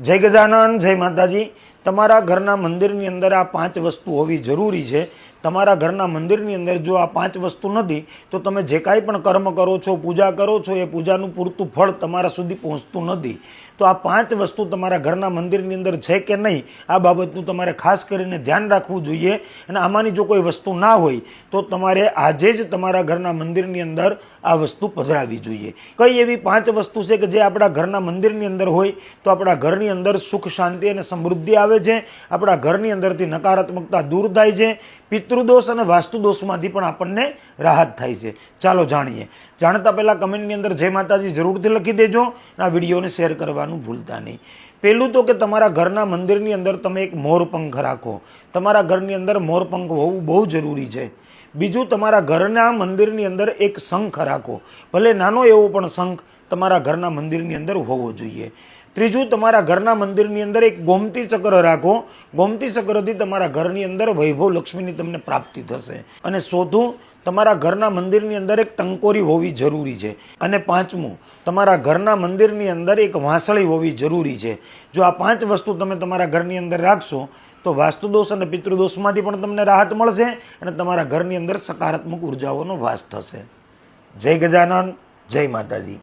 जय गजानन जय माताजी। तमारा घरना मंदिरनी अंदर आ 5 वस्तु होवी जरूरी है। तमारा घरना मंदिरनी अंदर जो आ 5 वस्तु नहीं तो तमे जे कांई पण कर्म करो छो, पूजा करो छो, ए पूजानुं पूरतुं फळ तमारा सुधी पहोंचतुं नथी। तो आ 5 वस्तु तमारा घरना मंदिरनी अंदर छे के नहीं आ बाबतनुं तमारे खास करीने ध्यान राखवुं जोईए। अने आमानी जो कोई वस्तु ना होय तो तमारे आजे ज तमारा घरना मंदिरनी अंदर आ वस्तु पधरावी जोईए। कई एवी 5 वस्तु छे के जे आपणा घरना मंदिरनी अंदर होय तो आपणा घरनी अंदर सुख शांति अने समृद्धि आवे छे। आपणा घरनी अंदरथी नकारात्मकता दूर थाय छे। पितृदोष अने वास्तुदोषमांथी पण आपणने राहत थाय छे। चालो जाणीए। जाणता पहेला कमेंटनी अंदर जय माताजी जरूरथी लखी देजो। आ विडियोने शेर करवानुं भूलता नहीं। पहेलुं तो के तमारा घरना मंदिरनी अंदर तमे एक मोरपंख राखो। तमारा घरनी अंदर मोरपंख होवुं बहु जरूरी छे। बीजुं तमारा घरना मंदिरनी अंदर एक शंख राखो। भले नानो एवो पण शंख तमारा घरना मंदिरनी अंदर होवो जोईए। त्रीजું तमारा घरना मंदिरनी अंदर एक गोमती चक्र राखो। गोमती चक्रथी तमारा घरनी अंदर वैभव लक्ष्मीनी तमने प्राप्ति थशे। अने चौथું तमारा घरना मंदिरनी अंदर एक टंकोरी होवी जरूरी छे। अने पांचमुं तमारा घरना मंदिरनी अंदर एक वांसળી होवी जरूरी छे। जो आ 5 वस्तु तमे तमारा घरनी अंदर राखशो तो वास्तुदोष अने पितृदोषमांथी पण तमने राहत मळशे अने तमारा घरनी अंदर सकारात्मक ऊर्जाओनो वास थशे। जय गजानन जय माताजी।